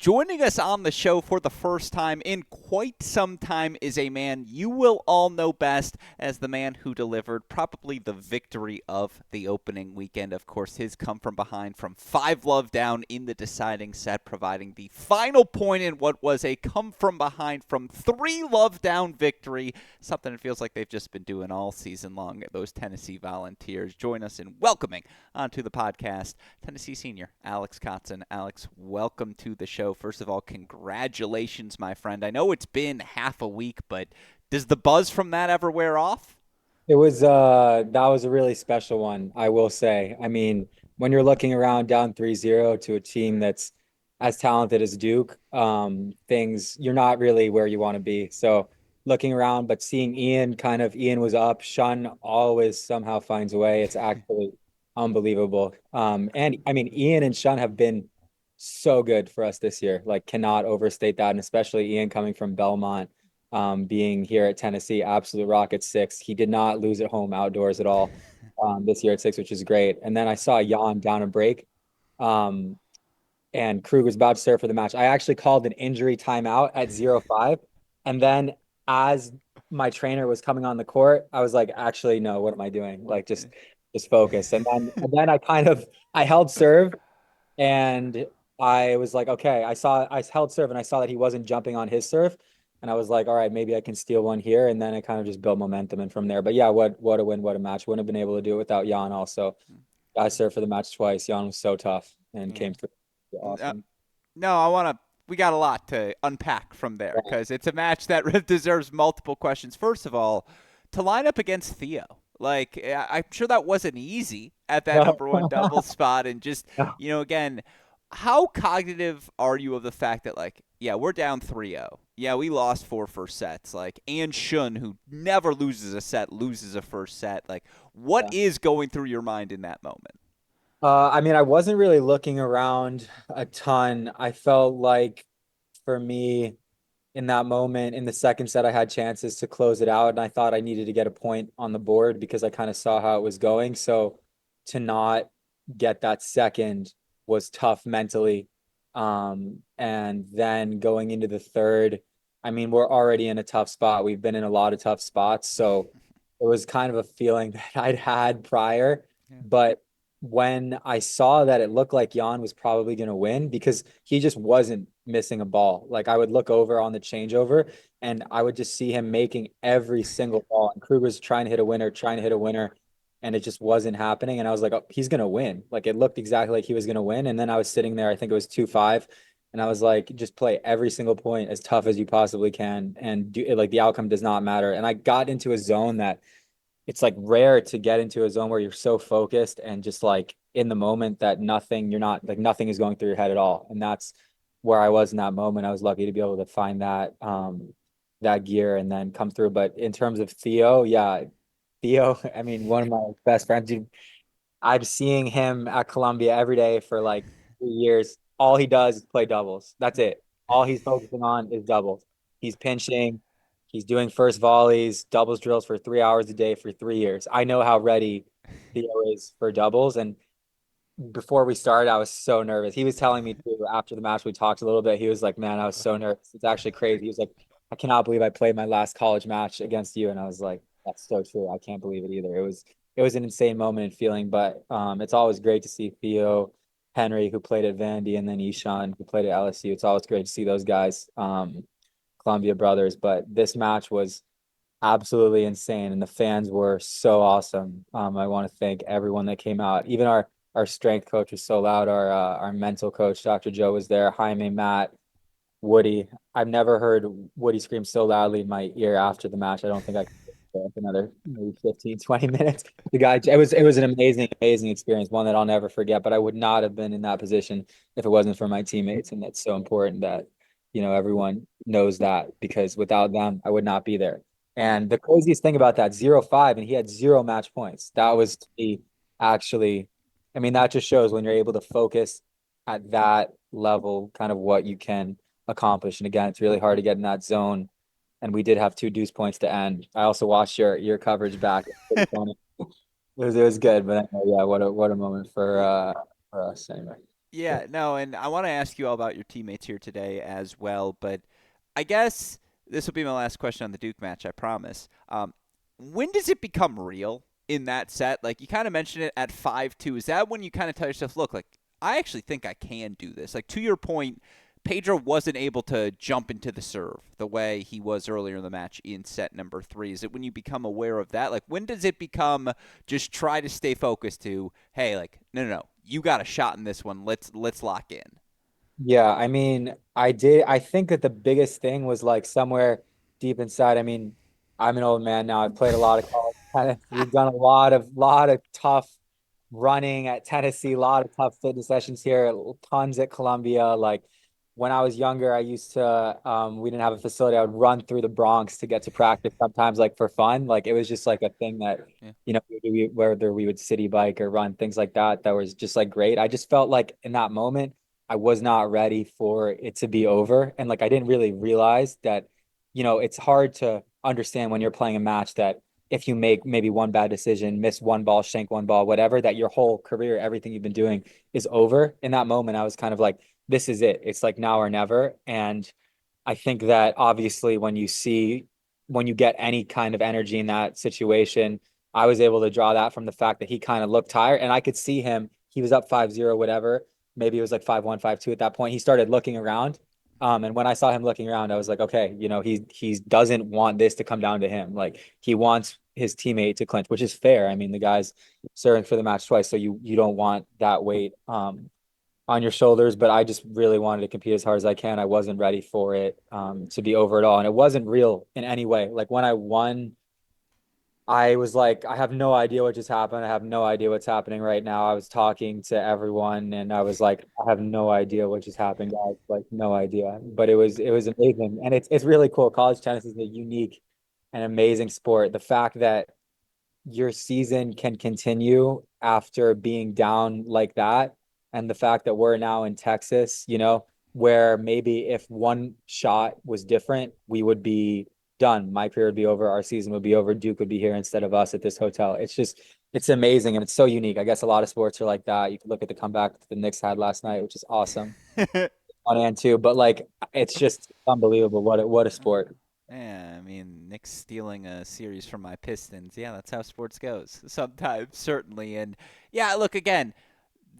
Joining us on the show for the first time in quite some time is a man you will all know best as the man who delivered probably the victory of the opening weekend. Of course, his come from behind from 5-love down in the deciding set, providing the final point in what was a come from behind from 3-love down victory, something it feels like they've just been doing all season long, those Tennessee Volunteers. Join us in welcoming onto the podcast Tennessee senior Alex Kotzen. Alex, welcome to the show. First of all, congratulations, my friend. I know it's been half a week, but does the buzz from that ever wear off? It was that was a really special one, I will say. I mean, when you're looking around down 3-0 to a team that's as talented as Duke, things you're not really where you want to be. So looking around, but seeing Ian was up. Shun always somehow finds a way. It's actually unbelievable. And I mean, Ian and Shun have been so good for us this year. Like, cannot overstate that, and especially Ian coming from Belmont, being here at Tennessee, absolute rocket six. He did not lose at home outdoors at all this year at six, which is great. And then I saw Jan down a break, um, and Krug was about to serve for the match. I actually called an injury timeout at 0-5. And then as my trainer was coming on the court, I was like, actually, no, what am I doing? Like, just focus. And then I held serve, and I was like, okay, I held serve and I saw that he wasn't jumping on his serve. And I was like, all right, maybe I can steal one here. And then it kind of just built momentum. And from there, but yeah, what a win, what a match. Wouldn't have been able to do it without Jan also. I served for the match twice. Jan was so tough and Yeah. came through. Awesome. No, I want to. We got a lot to unpack from there because it's a match that deserves multiple questions. First of all, to line up against Theo, like I'm sure that wasn't easy at that No. number one double spot, and just No. again, how cognitive are you of the fact that yeah, we're down 3-0. Yeah, we lost 4 first sets. Like, and Shun, who never loses a set, loses a first set. Like, what Yeah. is going through your mind in that moment? I mean, I wasn't really looking around a ton. I felt like for me, in that moment in the second set, I had chances to close it out, and I thought I needed to get a point on the board because I kind of saw how it was going. So to not get that second was tough mentally. And then going into the third, I mean, we're already in a tough spot. We've been in a lot of tough spots. So it was kind of a feeling that I'd had prior. Yeah. But when I saw that it looked like Jan was probably going to win because he just wasn't missing a ball. Like, I would look over on the changeover and I would just see him making every single ball. And Kruger's trying to hit a winner, trying to hit a winner, and it just wasn't happening. And I was like, oh, he's going to win. Like, it looked exactly like he was going to win. And then I was sitting there, I think it was 2-5. And I was like, just play every single point as tough as you possibly can. And do like, the outcome does not matter. And I got into a zone that it's like rare to get into a zone where you're so focused and just like in the moment that you're not like nothing is going through your head at all. And that's where I was in that moment. I was lucky to be able to find that gear and then come through. But in terms of Theo, yeah, Theo, I mean, one of my best friends, dude, I'm seeing him at Columbia every day for like 3 years. All he does is play doubles. That's it. All he's focusing on is doubles. He's pinching. He's doing first volleys, doubles drills for 3 hours a day for 3 years. I know how ready Theo is for doubles. And before we started, I was so nervous. He was telling me too after the match, we talked a little bit. He was like, man, I was so nervous. It's actually crazy. He was like, I cannot believe I played my last college match against you. And I was like, that's so true. I can't believe it either. It was an insane moment and feeling, but it's always great to see Theo, Henry, who played at Vandy, and then Ishan, who played at LSU. It's always great to see those guys, Columbia brothers. But this match was absolutely insane, and the fans were so awesome. I want to thank everyone that came out. Even our strength coach was so loud. Our mental coach, Dr. Joe, was there. Jaime, Matt, Woody. I've never heard Woody scream so loudly in my ear after the match. I don't think I could for another maybe 15, 20 minutes. The guy, it was an amazing, amazing experience, one that I'll never forget. But I would not have been in that position if it wasn't for my teammates. And that's so important that, everyone knows that, because without them, I would not be there. Yeah. And the craziest thing about that, 0-5, and he had zero match points. That was to me actually, I mean, that just shows when you're able to focus at that level, kind of what you can accomplish. And again, it's really hard to get in that zone. And we did have two deuce points to end. I also watched your coverage back. It's pretty funny. It was good, but yeah, what a moment for us anyway. Yeah, no, and I want to ask you all about your teammates here today as well, but I guess this will be my last question on the Duke match, I promise. When does it become real in that set? Like, you kind of mentioned it at 5-2. Is that when you kind of tell yourself, look, like, I actually think I can do this? Like, to your point, Pedro wasn't able to jump into the serve the way he was earlier in the match in set number 3. Is it when you become aware of that? Like, when does it become just try to stay focused to, hey, like, no, you got a shot in this one. Let's lock in. Yeah, I mean, I did. I think that the biggest thing was like somewhere deep inside. I mean, I'm an old man now. I've played a lot of college tennis. We've done a lot of tough running at Tennessee, a lot of tough fitness sessions here, tons at Columbia. Like when I was younger, I used to we didn't have a facility. I would run through the Bronx to get to practice sometimes like for fun. Like it was just like a thing that, Yeah. whether we would city bike or run, things like that, that was just like great. I just felt like in that moment I was not ready for it to be over. And like I didn't really realize that, it's hard to understand when you're playing a match that if you make maybe one bad decision, miss one ball, shank one ball, whatever, that your whole career, everything you've been doing is over. In that moment, I was kind of like, this is it. It's like now or never. And I think that obviously when you get any kind of energy in that situation, I was able to draw that from the fact that he kind of looked tired and I could see him. He was up 5-0, whatever. Maybe it was like 5-1, 5-2 at that point. He started looking around. And when I saw him looking around, I was like, okay, he doesn't want this to come down to him. Like he wants his teammate to clinch, which is fair. I mean, the guy's serving for the match twice, so you don't want that weight on your shoulders, but I just really wanted to compete as hard as I can. I wasn't ready for it to be over at all. And it wasn't real in any way. Like when I won, I was like, I have no idea what just happened. I have no idea what's happening right now. I was talking to everyone and I was like, I have no idea what just happened, guys. Like no idea. But it was amazing. And it's really cool. College tennis is a unique and amazing sport. The fact that your season can continue after being down like that. And the fact that we're now in Texas, where maybe if one shot was different, we would be done. My career would be over. Our season would be over. Duke would be here instead of us at this hotel. It's amazing and it's so unique. I guess a lot of sports are like that. You could look at the comeback that the Knicks had last night, which is awesome. On and two, but like it's just unbelievable. What a sport. Yeah, I mean, Nick's stealing a series from my Pistons. Yeah, that's how sports goes sometimes, certainly. And yeah, look, again,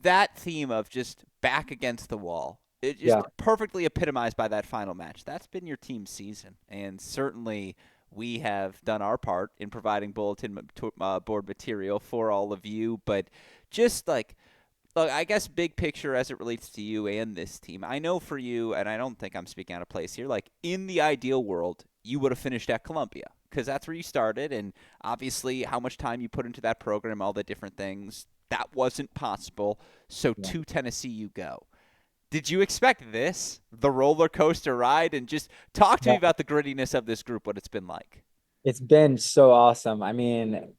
that theme of just back against the wall, it Yeah. just perfectly epitomized by that final match. That's been your team's season. And certainly we have done our part in providing bulletin board material for all of you. But just like, look, I guess big picture as it relates to you and this team. I know for you, and I don't think I'm speaking out of place here, like in the ideal world, you would have finished at Columbia because that's where you started. And obviously, how much time you put into that program, all the different things, that wasn't possible. So Yeah. to Tennessee you go. Did you expect this, the roller coaster ride? And just talk to me No, about the grittiness of this group, what it's been like. it's been so awesome. I mean,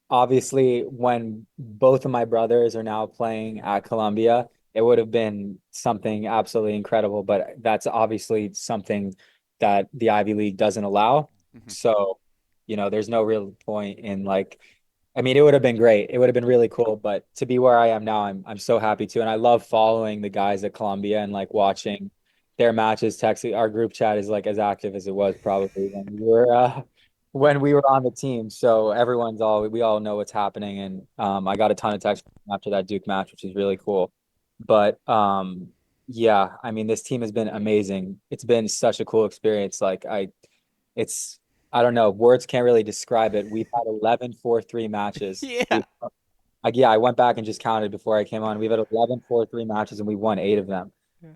obviously, when both of my brothers are now playing at Columbia, it would have been something absolutely incredible. But that's obviously something that the Ivy League doesn't allow. Mhm. So, there's no real point in like, I mean, it would have been great. It would have been really cool. But to be where I am now, I'm so happy to. And I love following the guys at Columbia and like watching their matches. Texting our group chat is like as active as it was probably when we were on the team. So we all know what's happening. And I got a ton of texts after that Duke match, which is really cool. But yeah, I mean, this team has been amazing. It's been such a cool experience. It's, I don't know, words can't really describe it. We've had 11 4-3 matches. Yeah. Yeah, I went back and just counted before I came on. We've had 11 4-3 matches and we won 8 of them.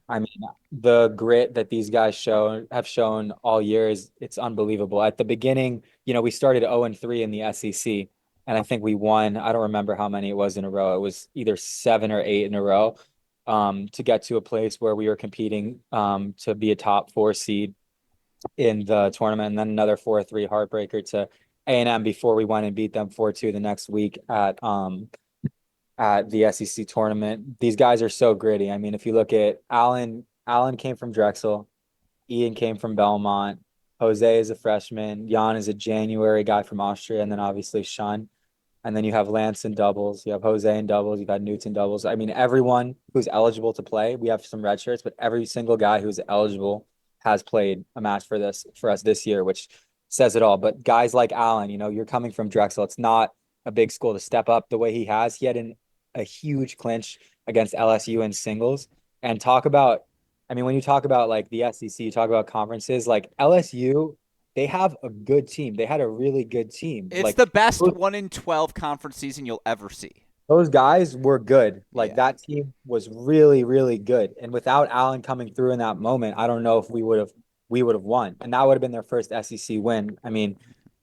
I mean, the grit that these guys have shown all year is it's unbelievable. At the beginning, we started 0-3 in the SEC, and I think we won. I don't remember how many it was in a row. It was either 7 or 8 in a row, to get to a place where we were competing to be a top 4 seed in the tournament, and then another 4-3 heartbreaker to A&M before we went and beat them 4-2 the next week at the SEC tournament. These guys are so gritty. I mean, if you look at Allen came from Drexel, Ian came from Belmont, Jose is a freshman, Jan is a January guy from Austria, and then obviously Sean. And then you have Lance in doubles, you have Jose in doubles, you've had Newt in doubles. I mean, everyone who's eligible to play, we have some red shirts, but every single guy who's eligible has played a match for us this year, which says it all. But guys like Allen, you're coming from Drexel. It's not a big school to step up the way he has. He had a huge clinch against LSU in singles. And talk about, I mean, when you talk about like the SEC, you talk about conferences like LSU, they have a good team. They had a really good team. It's Like the best 1 in 12 conference season you'll ever see. those guys were good. Like Yeah. that team was really, really good. And without Allen coming through in that moment, I don't know if we would have won. And that would have been their first SEC win. I mean,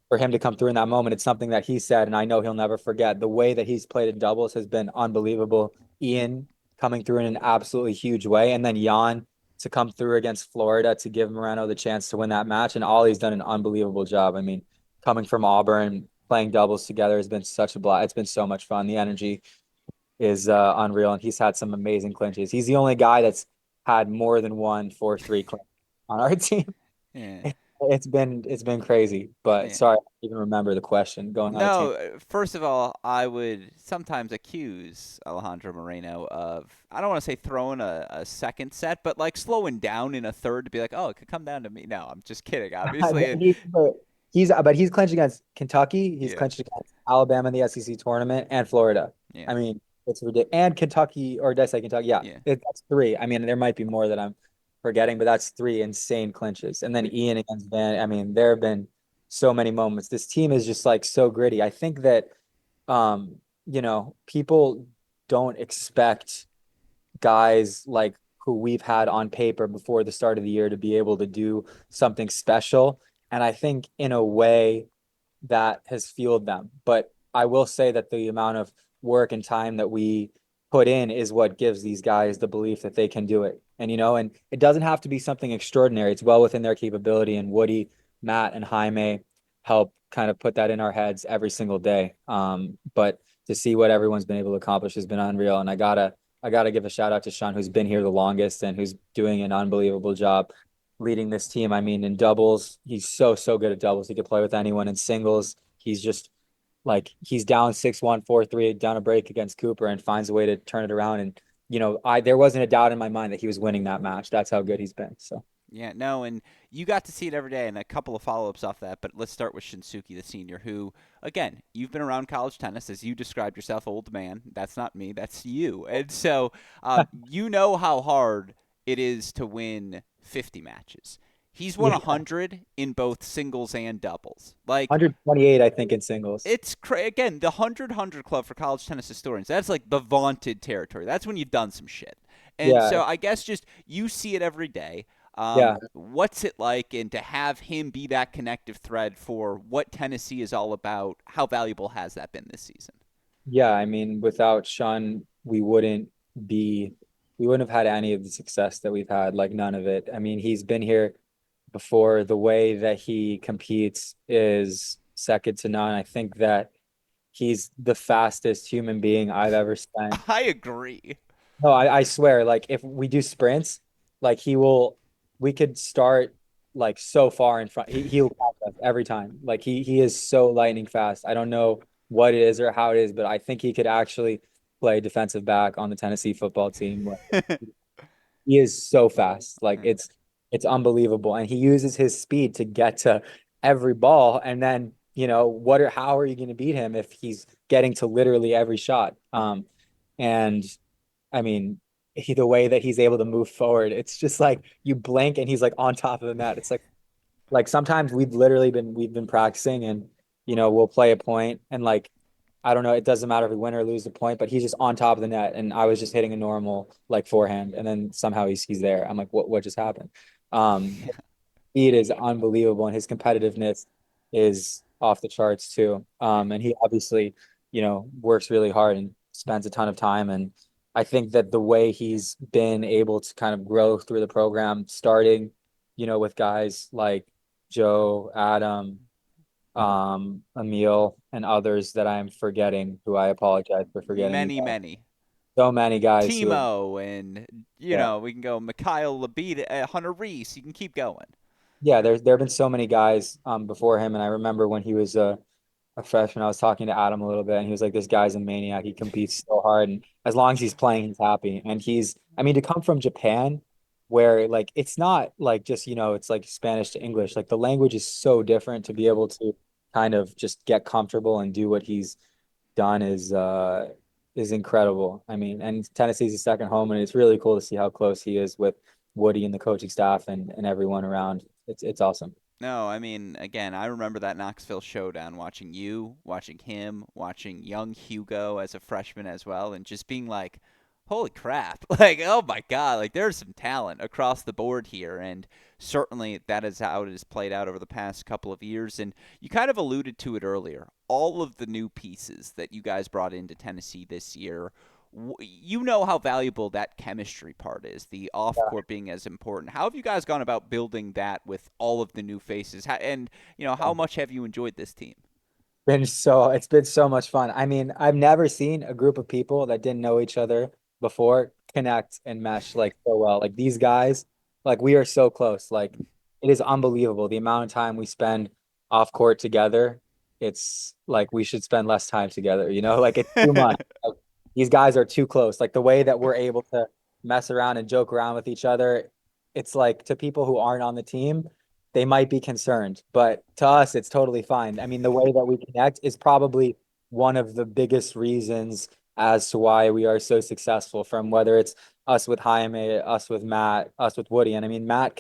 for him to come through in that moment, it's something that he said, and I know he'll never forget. The way that he's played in doubles has been unbelievable. Ian coming through in an absolutely huge way, and then Jan to come through against Florida to give Moreno the chance to win that match. And Ollie's done an unbelievable job. I mean, coming from Auburn, playing doubles together has been such a blast. It's been so much fun. The energy is unreal, and he's had some amazing clinches. He's the only guy that's had more than one 4-3 clinch on our team. Yeah. It's been crazy, but Yeah. sorry, I don't even remember the question going on a No, team. first of all, I would sometimes accuse Alejandro Moreno of, I don't want to say throwing a second set, but like slowing down in a third to be like, oh, it could come down to me. No, I'm just kidding, obviously. And But he's clinched against Kentucky. He's yeah, clinched against Alabama in the SEC tournament and Florida. yeah, I mean, it's ridiculous. And Kentucky, or did I say Kentucky? Yeah, yeah, that's three. I mean, there might be more that I'm forgetting, but that's three insane clinches. And then Ian against Van. I mean, there have been so many moments. This team is just like so gritty. I think that people don't expect guys like who we've had on paper before the start of the year to be able to do something special. And I think in a way that has fueled them. But I will say that the amount of work and time that we put in is what gives these guys the belief that they can do it. And it doesn't have to be something extraordinary. It's well within their capability. And Woody, Matt, and Jaime help kind of put that in our heads every single day. But to see what everyone's been able to accomplish has been unreal. And I gotta give a shout out to Sean, who's been here the longest and who's doing an unbelievable job leading this team. I mean, in doubles, he's so good at doubles. He could play with anyone. In singles, he's just like he's down 6-1, 4-3, down a break against Cooper and finds a way to turn it around. And I there wasn't a doubt in my mind that he was winning that match. That's how good he's been. So yeah. No, and you got to see it every day, and a couple of follow-ups off that. But let's start with Shinsuke, the senior, who, again, you've been around college tennis, as you described yourself, old man. That's not me. That's you. And so, you know how hard it is to win 50 matches. He's won yeah, 100 in both singles and doubles. Like, 128, I think, in singles. it's again the 100 club for college tennis historians. That's like the vaunted territory. That's when you've done some shit. And Yeah, so I guess just you see it every day. yeah. What's it like, and to have him be that connective thread for what Tennessee is all about? How valuable has that been this season? Yeah, I mean, without Sean, be, we wouldn't have had any of the success that we've had, like none of it. I mean, he's been here before. The way that he competes is second to none. I think that he's the fastest human being I've ever spent. I agree. No, I swear, like if we do sprints, like we could start like so far in front. He'll catch us every time. Like he is so lightning fast. I don't know what it is or how it is, but I think he could actually play defensive back on the Tennessee football team. Like, he is so fast. Like it's unbelievable. And he uses his speed to get to every ball. And then, how are you going to beat him if he's getting to literally every shot? And I mean, the way that he's able to move forward, it's just like you blink and he's like on top of the net. It's like sometimes we've been practicing and we'll play a point and like I don't know, it doesn't matter if we win or lose the point, but he's just on top of the net and I was just hitting a normal like forehand and then somehow he's there. I'm like, what just happened? His speed is unbelievable and his competitiveness is off the charts too. And he obviously, works really hard and spends a ton of time. And I think that the way he's been able to kind of grow through the program, starting, with guys like Joe, Adam, Emil, and others that I'm forgetting, who I apologize for forgetting you Many, guys. many. So many guys who have, Timo, and yeah, we can go Mikhail Labid, Hunter Reese. You can keep going. yeah, there have been so many guys before him, and I remember when he was a freshman. I was talking to Adam a little bit, and he was like, "This guy's a maniac. He competes so hard, and as long as he's playing, he's happy." And I mean, to come from Japan, where like it's not like just, it's like Spanish to English. Like the language is so different. To be able to kind of just get comfortable and do what he's done is incredible. I mean, and Tennessee's a second home, and it's really cool to see how close he is with Woody and the coaching staff and everyone around. It's awesome. No, I mean, again, I remember that Knoxville showdown, watching you, watching him, watching young Hugo as a freshman as well, and just being like, holy crap. Like, oh my God, like there's some talent across the board here. And certainly that is how it has played out over the past couple of years. And you kind of alluded to it earlier. All of the new pieces that you guys brought into Tennessee this year, you know how valuable that chemistry part is, the off court being as important. How have you guys gone about building that with all of the new faces? And, how much have you enjoyed this team? It's been so much fun. I mean, I've never seen a group of people that didn't know each other before connect and mesh like so well. Like these guys, like we are so close. Like it is unbelievable the amount of time we spend off court together. It's like we should spend less time together, like it's too much. Like, these guys are too close. Like the way that we're able to mess around and joke around with each other, it's like to people who aren't on the team, they might be concerned, but to us, it's totally fine. I mean, the way that we connect is probably one of the biggest reasons as to why we are so successful, from whether it's us with Jaime, us with Matt, us with Woody. And I mean, Matt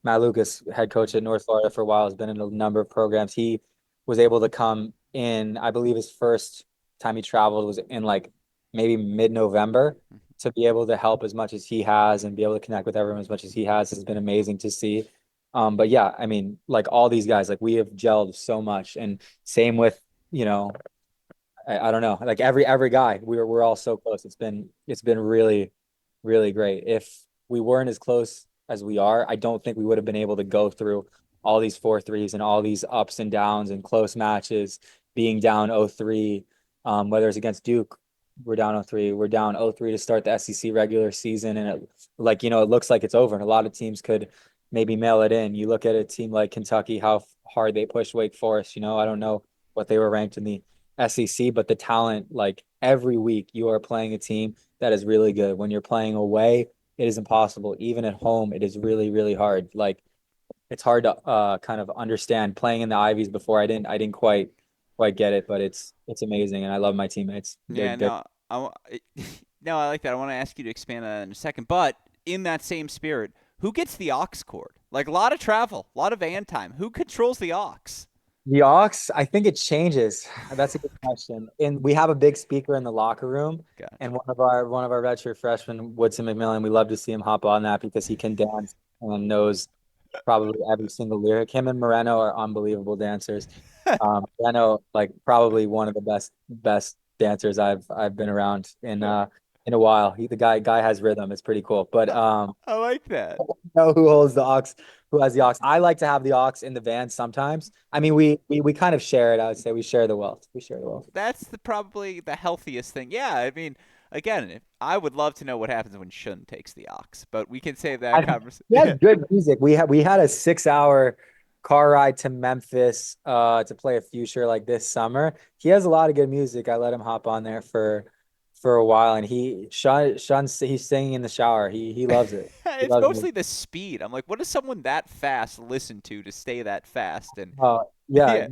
Lucas, head coach at North Florida for a while, has been in a number of programs. He was able to come in, I believe his first time he traveled was in like maybe mid-November, to be able to help as much as he has and be able to connect with everyone as much as he has been amazing to see. But yeah, I mean, like all these guys, like we have gelled so much, and same with, you know, I don't know, like every guy, we're all so close. It's been really, really great. If we weren't as close as we are, I don't think we would have been able to go through all these 4-3s and all these ups and downs and close matches, being down 0-3, whether it's against Duke, we're down 0-3, we're down 0-3 to start the SEC regular season, and it looks like it's over, and a lot of teams could maybe mail it in. You look at a team like Kentucky, how hard they pushed Wake Forest. I don't know what they were ranked in the SEC, but the talent, like every week, you are playing a team that is really good. When you're playing away, it is impossible. Even at home, it is really, really hard. Like it's hard to kind of understand playing in the Ivies before. I didn't quite get it, but it's amazing, and I love my teammates. Yeah, They're no, no, I like that. I want to ask you to expand on that in a second. But in that same spirit, who gets the aux cord? Like a lot of travel, a lot of van time. Who controls the aux? The aux, I think it changes. That's a good question. And we have a big speaker in the locker room, and Gotcha. one of our redshirt freshmen, Woodson McMillan, we love to see him hop on that because he can dance and knows probably every single lyric. Him and Moreno are unbelievable dancers. Moreno, like probably one of the best dancers I've been around in a while. The guy has rhythm. It's pretty cool. But I like that. know who holds the aux, who has the aux. I like to have the aux in the van sometimes. I mean, we kind of share it. I would say we share the wealth. We share the wealth. That's probably the healthiest thing. Yeah, I mean, again, I would love to know what happens when Shun takes the aux, but we can save that conversation. He has Yeah. good music. We had a 6 hour car ride to Memphis to play a Future like this summer. He has a lot of good music. I let him hop on there for a while, and he's singing in the shower. He loves it. He It's loves music. mostly the speed. I'm like, what does someone that fast listen to stay that fast? And Yeah. yeah,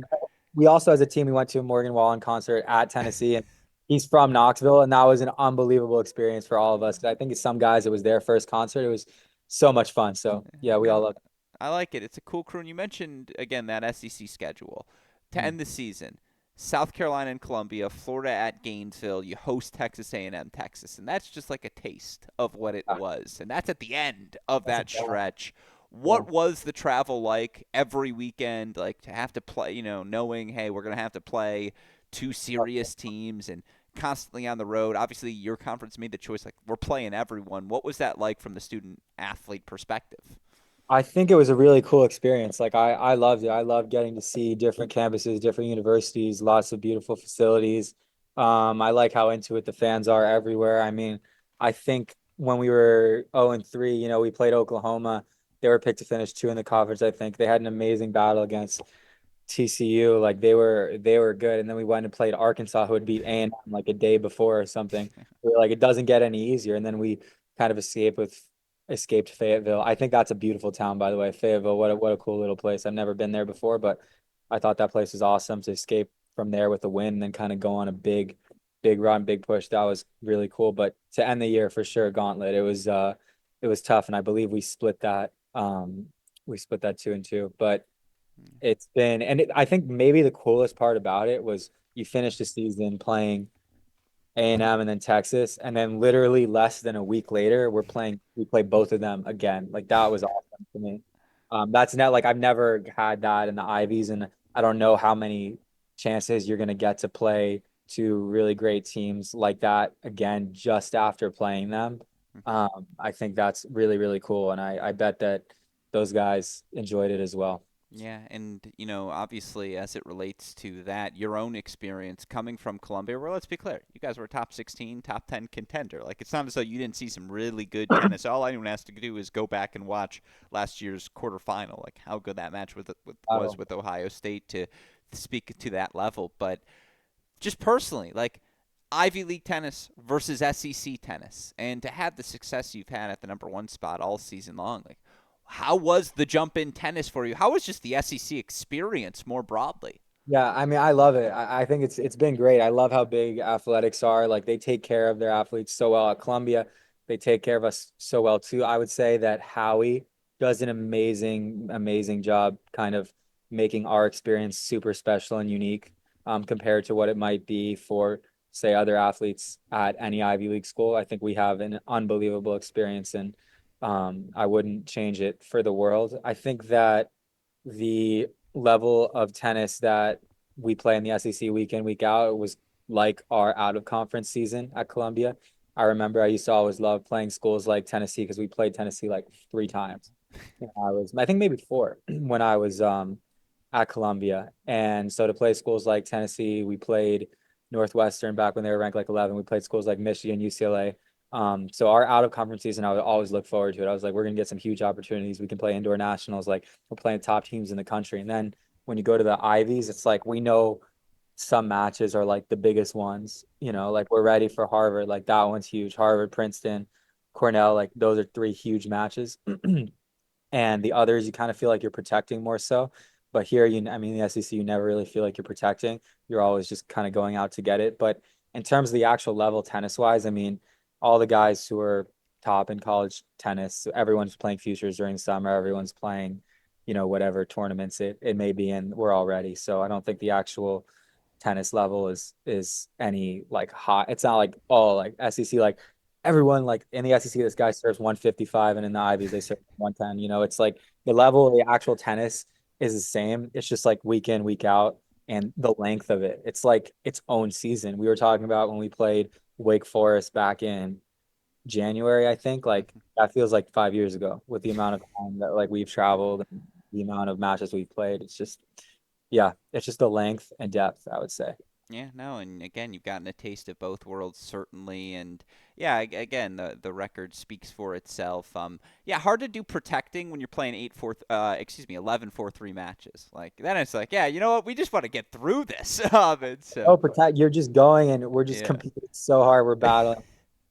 We also, as a team, we went to a Morgan Wallen concert at Tennessee, and he's from Knoxville, and that was an unbelievable experience for all of us. 'Cause I think some guys, it was their first concert. It was so much fun. So yeah, we all no, love I like it. It's a cool crew. And you mentioned again that SEC schedule to it. end the season. South Carolina and Columbia, Florida at Gainesville. You host Texas A&M, Texas, and that's just like a taste of what it Ah, was. And that's at the end of that's a that bad stretch. one. What was the travel like every weekend? Like to have to play, knowing hey, we're gonna have to play two serious teams and constantly on the road. Obviously, your conference made the choice. Like we're playing everyone. What was that like from the student athlete perspective? I think it was a really cool experience. Like I loved it. I loved getting to see different campuses, different universities, lots of beautiful facilities. I like how into it the fans are everywhere. I mean, I think when we were 0-3, we played Oklahoma. They were picked to finish two in the conference, I think. They had an amazing battle against TCU, like they were good, and then we went and played Arkansas, who had beat A&M like a day before or something. We were like, it doesn't get any easier, and then we kind of escaped Fayetteville. I think that's a beautiful town, by the way. Fayetteville, what a cool little place. I've never been there before, but I thought that place was awesome to escape from there with a win and then kind of go on a big run, big push. That was really cool. But to end the year for sure, gauntlet. It was tough, and I believe we split that 2-2. But it's been, and I think maybe the coolest part about it was you finished the season playing A&M and then Texas, and then literally less than a week later, we play both of them again. Like that was awesome to me. That's not like I've never had that in the Ivies, and I don't know how many chances you're gonna get to play two really great teams like that again just after playing them. I think that's really, really cool, and I bet that those guys enjoyed it as well. Yeah, and obviously, as it relates to that, your own experience coming from Columbia, well, let's be clear, you guys were a top 16, top 10 contender. Like, it's not as though you didn't see some really good tennis. All anyone has to do is go back and watch last year's quarterfinal, like how good that match was with Ohio State to speak to that level. But just personally, like Ivy League tennis versus SEC tennis, and to have the success you've had at the number one spot all season long, like how was the jump in tennis for you? How was just the SEC experience more broadly? Yeah, I mean, I love it. I think it's been great. I love how big athletics are. Like they take care of their athletes so well at Columbia. They take care of us so well too. I would say that Howie does an amazing, amazing job kind of making our experience super special and unique compared to what it might be for, say, other athletes at any Ivy League school. I think we have an unbelievable experience, and I wouldn't change it for the world. I think that the level of tennis that we play in the SEC week in, week out was like our out of conference season at Columbia. I remember I used to always love playing schools like Tennessee because we played Tennessee like 3 times. I think maybe four when I was at Columbia. And so to play schools like Tennessee, we played Northwestern back when they were ranked like 11. We played schools like Michigan, UCLA. So our out of conference season, I would always look forward to it. I was like, we're gonna get some huge opportunities. We can play indoor nationals, like we're playing top teams in the country. And then when you go to the Ivies, it's like we know some matches are like the biggest ones, like we're ready for Harvard, like that one's huge. Harvard, Princeton, Cornell, like those are three huge matches. And the others you kind of feel like you're protecting more so. But here, I mean, the SEC, you never really feel like you're protecting. You're always just kind of going out to get it. But in terms of the actual level tennis wise, I mean, all the guys who are top in college tennis, everyone's playing futures during summer, everyone's playing, whatever tournaments it may be in, we're all ready. So I don't think the actual tennis level is any like hot. It's not like, oh, like SEC, like everyone like in the SEC, this guy serves 155 and in the Ivies they serve 110. It's like the level of the actual tennis is the same. It's just like week in, week out, and the length of it. It's like its own season. We were talking about when we played Wake Forest back in January, I think. Like that feels like 5 years ago with the amount of time that like we've traveled and the amount of matches we've played. It's just yeah, it's just the length and depth, I would say. Yeah, no, and again, you've gotten a taste of both worlds, certainly, and yeah, again, the record speaks for itself. Yeah, hard to do protecting when you're playing 11-4-3 matches. Like then it's like, yeah, you know what, we just want to get through this. And Oh, so, protect, you're just going and we're just yeah. competing so hard. We're battling.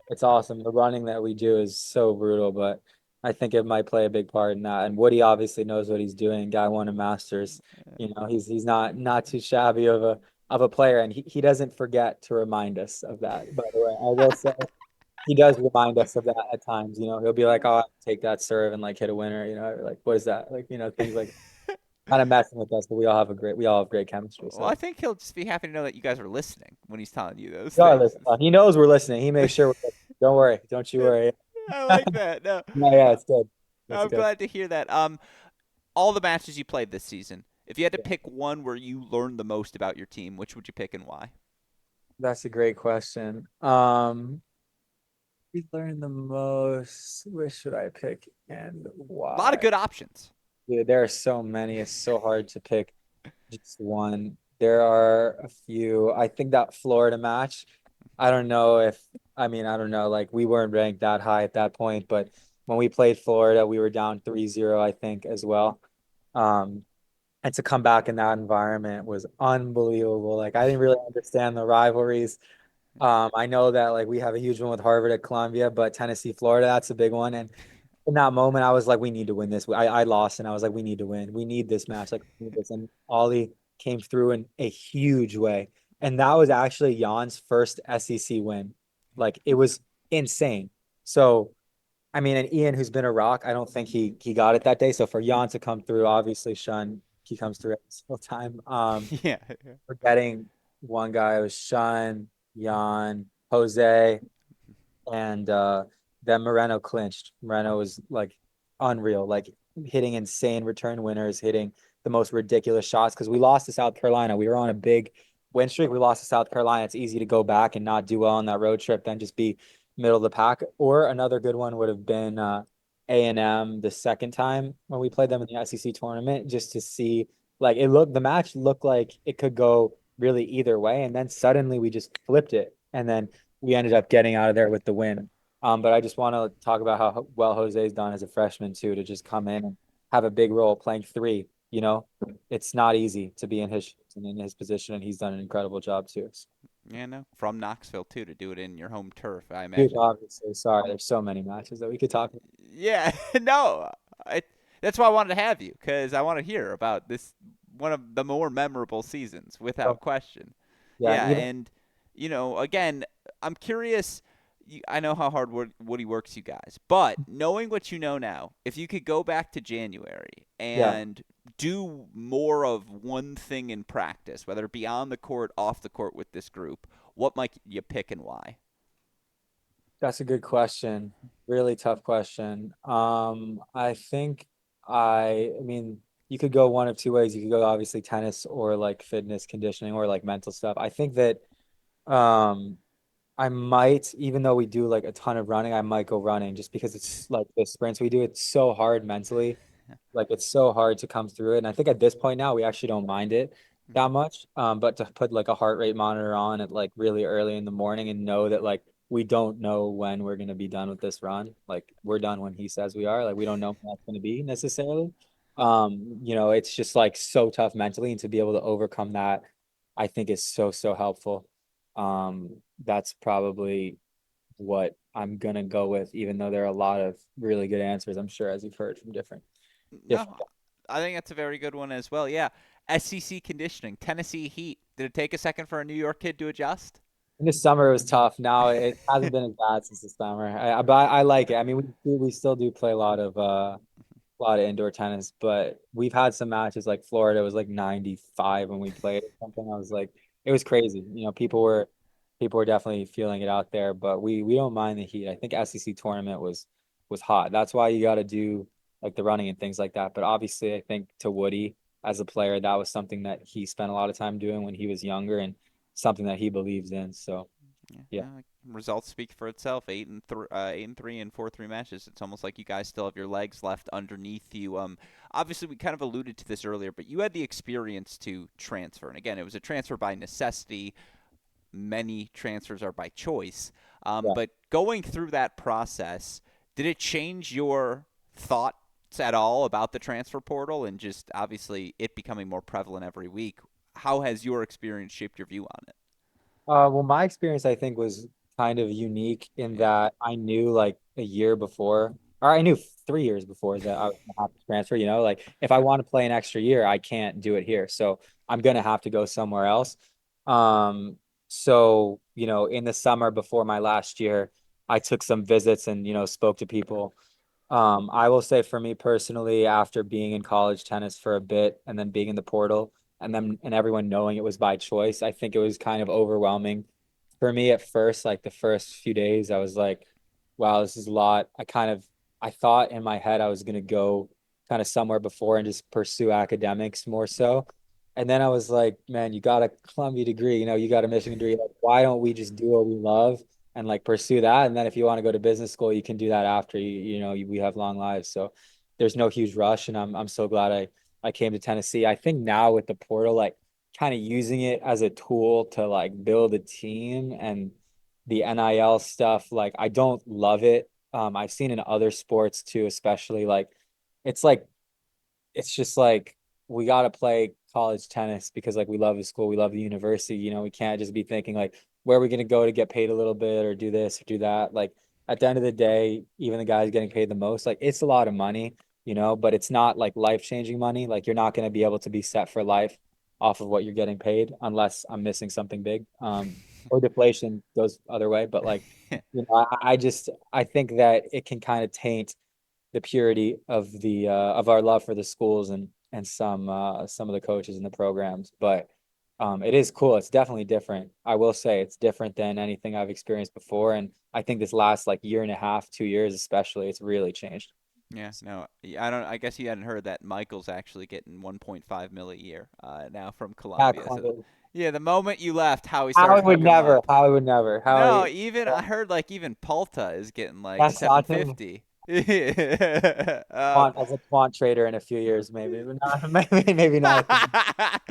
It's awesome. The running that we do is so brutal, but I think it might play a big part in that. And Woody obviously knows what he's doing. Guy won a Masters. He's not too shabby of a player, and he doesn't forget to remind us of that. By the way, I will say he does remind us of that at times. He'll be like, "Oh, I'll take that serve and like hit a winner." Like what is that? Like things like kind of messing with us, but we all have great chemistry. Well, I So think he'll just be happy to know that you guys are listening when he's telling you those things. regardless, he knows we're listening. He makes sure we're listening. Don't worry. Don't you worry. I like that. No, Yeah, it's good. It's I'm good. glad to hear that. All the matches you played this season, if you had to pick one where you learned the most about your team, which would you pick and why? That's a great question. We learned the most. Which should I pick and A lot of why? good options. Dude, there are so many. It's so hard to pick just one. There are a few. I think that Florida match, I don't know if, I mean, I don't know. Like, we weren't ranked that high at that point, but when we played Florida, we were down 3-0, I think, as well. Um, And to come back in that environment was unbelievable. Like I didn't really understand the rivalries. I know that like we have a huge one with Harvard at Columbia, but Tennessee, Florida, that's a big one. And in that moment, I was like, we need to win this. I lost, and I was like, we need to win. We need this match. Like, we need this. And Ollie came through in a huge way. And that was actually Jan's first SEC win. Like, it was insane. So, I mean, and Ian, who's been a rock, I don't think he got it that day. So for Jan to come through, obviously, Shun, he comes through every single time. Yeah. Forgetting one guy, it was Shun, Jan, Jose, and then Moreno clinched. Moreno was like unreal, like hitting insane return winners, hitting the most ridiculous shots because we lost to South Carolina. We were on a big win streak. We lost to South Carolina. It's easy to go back and not do well on that road trip, then just be middle of the pack. Or another good one would have been A&M the second time when we played them in the SEC tournament, just to see like the match looked like it could go really either way, and then suddenly we just flipped it, and then we ended up getting out of there with the win. But I just want to talk about how well Jose's done as a freshman too, to just come in and have a big role playing three. You know, it's not easy to be in his shoes and in his position, and he's done an incredible job too. So, Yeah, no, from Knoxville too to do it in your home turf. I huge, imagine. obviously. Sorry, there's so many matches that we could talk about. Yeah, no, I, that's why I wanted to have you because I want to hear about this one of the more memorable seasons, So, without question. yeah, and Yeah, even and again, I'm curious. I know how hard Woody works, you guys, but knowing what you know now, if you could go back to January yeah, and do more of one thing in practice, whether it be on the court, off the court with this group, what might you pick and why? that's a good question. Really tough question. I think I mean, you could go one of two ways. You could go obviously tennis or like fitness conditioning or like mental stuff. I think that um I might, even though we do like a ton of running, I might go running just because it's like the sprints we do, it's so hard mentally. Like it's so hard to come through it. And I think at this point now, we actually don't mind it that much. But to put like a heart rate monitor on at like really early in the morning and know that like we don't know when we're gonna be done with this run. Like we're done when he says we are. Like we don't know when that's gonna be necessarily. It's just like so tough mentally, and to be able to overcome that, I think is so, so helpful. That's probably what I'm gonna go with, even though there are a lot of really good answers, I'm sure, as you've heard from different. No, I think that's a very good one as well. Yeah, SEC conditioning, Tennessee Heat. Did it take a second for a New York kid to adjust? In the summer it was tough. Now it hasn't been as bad since the summer. But I like it. I mean, we still do play a lot of indoor tennis, but we've had some matches like Florida was like 95 when we played or something. I was like, it was crazy. People were definitely feeling it out there, but we don't mind the heat. I think SEC tournament was hot. That's why you got to do like the running and things like that. But obviously, I think to Woody as a player, that was something that he spent a lot of time doing when he was younger and something that he believes in. So Yeah, yeah, no, results speak for itself. 8-3 and 4-3 matches. It's almost like you guys still have your legs left underneath you. Obviously we kind of alluded to this earlier, but you had the experience to transfer, and again, it was a transfer by necessity. Many transfers are by choice. yeah. But going through that process, did it change your thoughts at all about the transfer portal and just obviously it becoming more prevalent every week? How has your experience shaped your view on it? Well, my experience, I think, was kind of unique in that I knew like a year before, or I knew 3 years before that I was gonna have to transfer. Like if I want to play an extra year, I can't do it here. So I'm gonna have to go somewhere else. So, in the summer before my last year, I took some visits and, spoke to people. I will say for me personally, after being in college tennis for a bit and then being in the portal and everyone knowing it was by choice, I think it was kind of overwhelming for me at first. Like the first few days, I was like, wow, this is a lot. I thought in my head I was gonna go kind of somewhere before and just pursue academics more so. And then I was like, man, you got a Columbia degree, you got a Michigan degree. Like, why don't we just do what we love and like pursue that? And then if you want to go to business school, you can do that after we have long lives. So there's no huge rush. And I'm so glad I came to Tennessee. I think now with the portal, like kind of using it as a tool to like build a team and the NIL stuff, like I don't love it. I've seen in other sports too, especially like it's just like we got to play college tennis because like we love the school, we love the university. We can't just be thinking like where are we going to go to get paid a little bit or do this or do that. Like at the end of the day, even the guys getting paid the most, like it's a lot of money, but it's not like life-changing money. Like you're not going to be able to be set for life off of what you're getting paid unless I'm missing something big. Or deflation goes other way, but like I think that it can kind of taint the purity of the of our love for the schools and some of the coaches and the programs. But it is cool. It's definitely different. I will say it's different than anything I've experienced before. And I think this last like year and a half, 2 years especially, it's really changed. Yeah, no, I don't. I guess you hadn't heard that Michael's actually getting 1.5 mil a year now from Yeah, Columbia. So, Columbia. yeah, the moment you left, Howie Howie started would hooking him never. up. Howie would never. No, Howie. even I heard like even Palta is getting like That's Sachin. 750. Yeah. As a quant trader in a few years, maybe, but not, maybe not.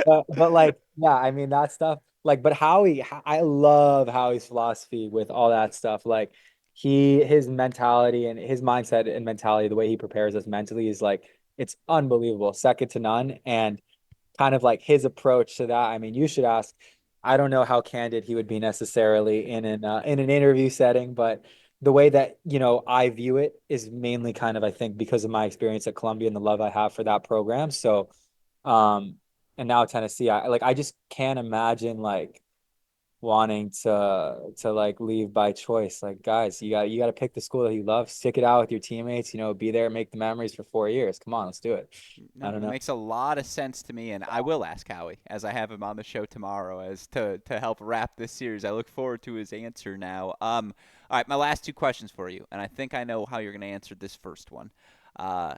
But like, yeah, I mean that stuff. Like, but I love Howie's philosophy with all that stuff. Like, his mentality and his mindset and mentality, the way he prepares us mentally is like it's unbelievable, second to none. And kind of like his approach to that. I mean, you should ask. I don't know how candid he would be necessarily in an interview setting, but the way that I view it is mainly kind of I think because of my experience at Columbia and the love I have for that program. So, um, and now Tennessee, I just can't imagine like wanting to like leave by choice. Like, guys, you got to pick the school that you love, stick it out with your teammates, be there, make the memories for 4 years. Come on, let's do it. I No, don't it know. makes a lot of sense to me, and I will ask Howie as I have him on the show tomorrow as to help wrap this series. I look forward to his answer now. All right, my last two questions for you, and I think I know how you're going to answer this first one. Uh,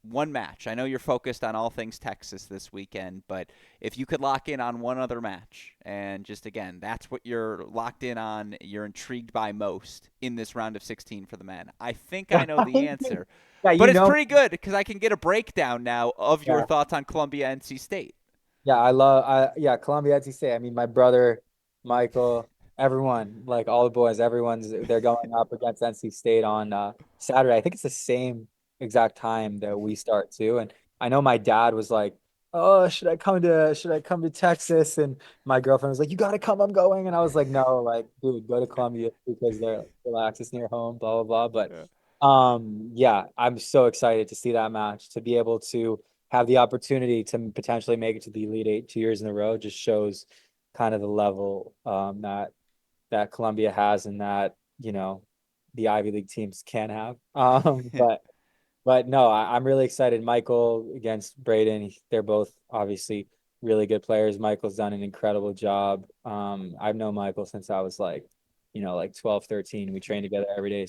One match. I know you're focused on all things Texas this weekend, but if you could lock in on one other match, and just again, that's what you're locked in on, you're intrigued by most in this round of 16 for the men. I think I know the answer, Yeah, but it's pretty good because I can get a breakdown now of your Yeah, thoughts on Columbia NC State. yeah, yeah, Columbia, as you say. I mean, my brother, Michael, everyone, like all the boys, they're going up against NC State on Saturday. I think it's the same exact time that we start too. And I know my dad was like, "Oh, should I come to Texas?" And my girlfriend was like, "You gotta come, I'm going." And I was like, "No, like, dude, go to Columbia because they're relaxed, it's near home, blah blah blah." But Yeah. yeah, I'm so excited to see that match, to be able to have the opportunity to potentially make it to the Elite Eight 2 years in a row just shows kind of the level that Columbia has and that, the Ivy League teams can have. But no, I'm really excited. Michael against Braden, they're both obviously really good players. Michael's done an incredible job. I've known Michael since I was like, like 12, 13. We trained together every day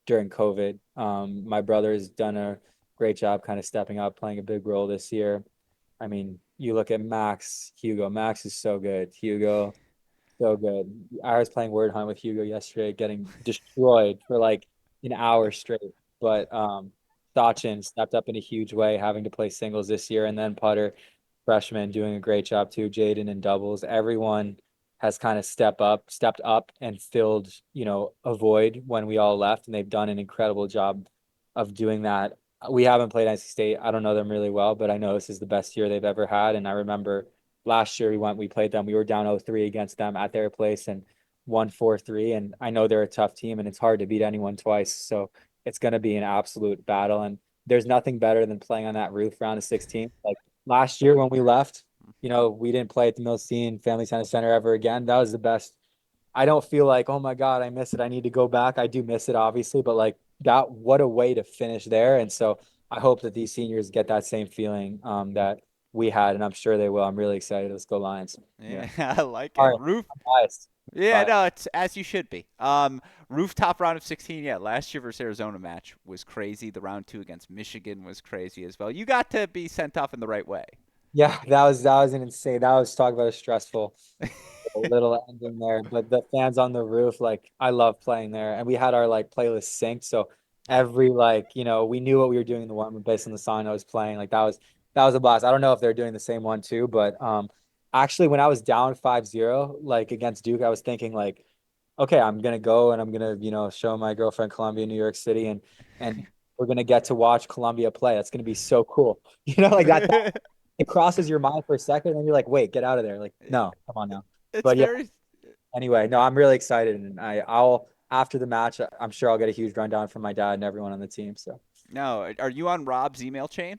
during COVID. My brother's done a great job kind of stepping up, playing a big role this year. I mean, you look at Max Hugo. Max is so good. Hugo, so good. I was playing Word Hunt with Hugo yesterday, getting destroyed for like an hour straight. But Sachin stepped up in a huge way, having to play singles this year, and then putter, freshman, doing a great job too. Jaden in doubles. Everyone has kind of stepped up and filled, a void when we all left, and they've done an incredible job of doing that. We haven't played NC State. I don't know them really well, but I know this is the best year they've ever had. And I remember last year we played them. We were down 0-3 against them at their place and won 4-3. And I know they're a tough team and it's hard to beat anyone twice. So it's going to be an absolute battle. And there's nothing better than playing on that roof round of 16. Like last year when we left, we didn't play at the Milstein Family Tennis Center ever again. That was the best. I don't feel like, oh my God, I miss it. I need to go back. I do miss it, obviously, but like that, what a way to finish there. And so I hope that these seniors get that same feeling that we had, and I'm sure they will. I'm really excited. Let's go Lions. Yeah. Yeah, I like All it. right. Roof. I'm biased, Yeah, but no, it's as you should be. Rooftop round of 16. Yeah, last year versus Arizona match was crazy. The round two against Michigan was crazy as well. You got to be sent off in the right way. yeah, that was an insane. That was talk about a stressful little ending there. But the fans on the roof, like I love playing there. And we had our like playlist synced. So every like, we knew what we were doing in the one based on the song I was playing. Like that was a blast. I don't know if they're doing the same one too, but actually when I was down 5-0, like against Duke, I was thinking like, okay, I'm gonna go and I'm gonna, show my girlfriend Columbia, New York City, and we're gonna get to watch Columbia play. That's gonna be so cool. Like that it crosses your mind for a second, and you're like, wait, get out of there. Like, no, come on now. It's But yeah, very anyway, no, I'm really excited, and I'll after the match, I'm sure I'll get a huge rundown from my dad and everyone on the team. So no. Are you on Rob's email chain?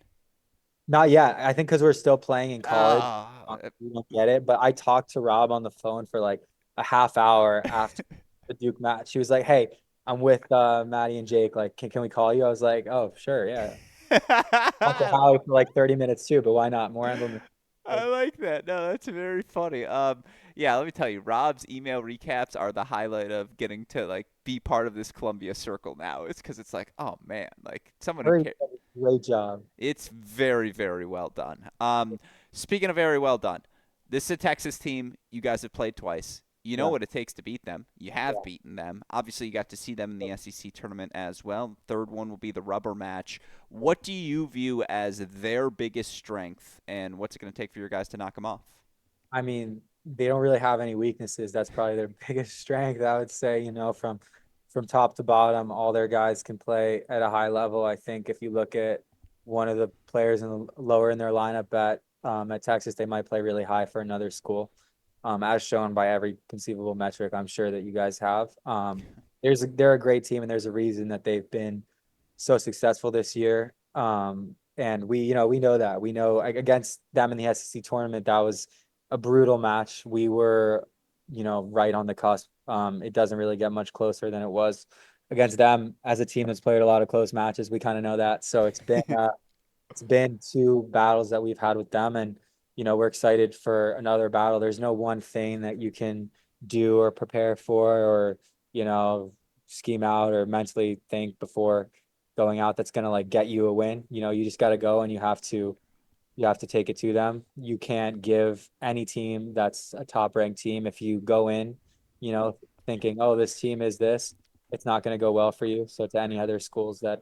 not yet. I think because we're still playing in college, Oh, we don't get it. But I talked to Rob on the phone for like a half hour after the Duke match. She was like, "Hey, I'm with Maddie and Jake. Like, can we call you?" I was like, "Oh, sure, yeah." Talked to Howie for like 30 minutes too, but why not? More emblem. I like that. No, that's very funny. Yeah, let me tell you, Rob's email recaps are the highlight of getting to like be part of this Columbia circle now. It's because it's like, oh man, like someone who Very cares. great job. It's very, very well done. Speaking of very well done, this is a Texas team. You guys have played twice. You know Yeah. what it takes to beat them. You have Yeah. beaten them. Obviously, you got to see them in the SEC tournament as well. Third one will be the rubber match. What do you view as their biggest strength, and what's it going to take for your guys to knock them off? I mean, they don't really have any weaknesses. That's probably their biggest strength, I would say, from top to bottom, all their guys can play at a high level. I think if you look at one of the players in the lower in their lineup at Texas, they might play really high for another school. As shown by every conceivable metric, I'm sure that you guys have. They're a great team, and there's a reason that they've been so successful this year. And we know that we know against them in the SEC tournament, that was a brutal match. We were, right on the cusp. It doesn't really get much closer than it was against them as a team that's played a lot of close matches. We kind of know that. So it's been two battles that we've had with them, and we're excited for another battle. There's no one thing that you can do or prepare for, or scheme out or mentally think before going out that's gonna like get you a win. You just got to go, and you have to take it to them. You can't give any team that's a top ranked team, if you go in, thinking, oh, this team is this, it's not going to go well for you. So to any other schools that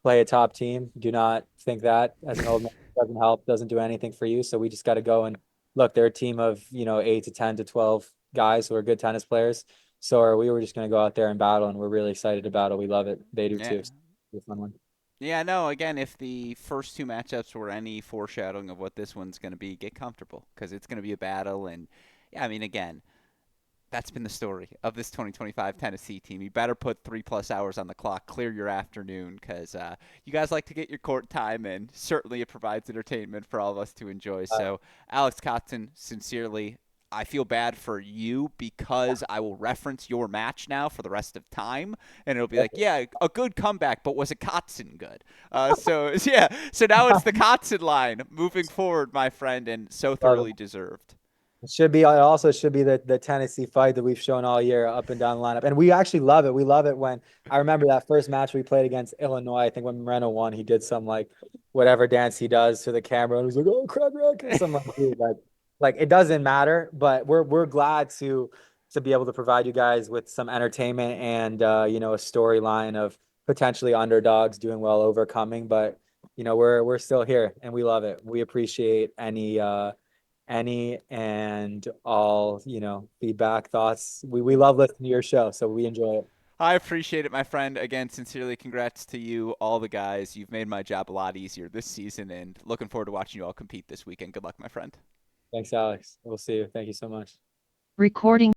play a top team, do not think that as an old man doesn't help, doesn't do anything for you. So we just got to go and look, they're a team of, 8 to 10 to 12 guys who are good tennis players. So are we. Were just going to go out there and battle, and we're really excited to battle. We love it. They do Yeah. too. So it's a fun one. Yeah, no, again, if the first two matchups were any foreshadowing of what this one's going to be, get comfortable because it's going to be a battle. And, yeah, I mean, again, that's been the story of this 2025 Tennessee team. You better put 3+ hours on the clock, clear your afternoon, because you guys like to get your court time, and certainly it provides entertainment for all of us to enjoy. So, Alex Kotzen, sincerely, I feel bad for you because I will reference your match now for the rest of time, and it'll be like, yeah, a good comeback, but was it Kotzen good? So yeah, so now it's the Kotzen line moving forward, my friend, and so Love it. thoroughly deserved. It also should be the Tennessee fight that we've shown all year up and down the lineup. And we actually love it. We love it when I remember that first match we played against Illinois. I think when Moreno won, he did some like whatever dance he does to the camera and he was like, oh crap, rock, or something like, dude, like it doesn't matter, but we're glad to be able to provide you guys with some entertainment and a storyline of potentially underdogs doing well, overcoming. But we're still here and we love it. We appreciate any and all, feedback, thoughts. We love listening to your show, so we enjoy it. I appreciate it, my friend. Again, sincerely, congrats to you, all the guys. You've made my job a lot easier this season, and looking forward to watching you all compete this weekend. Good luck, my friend. Thanks, Alex. We'll see you. Thank you so much. Recording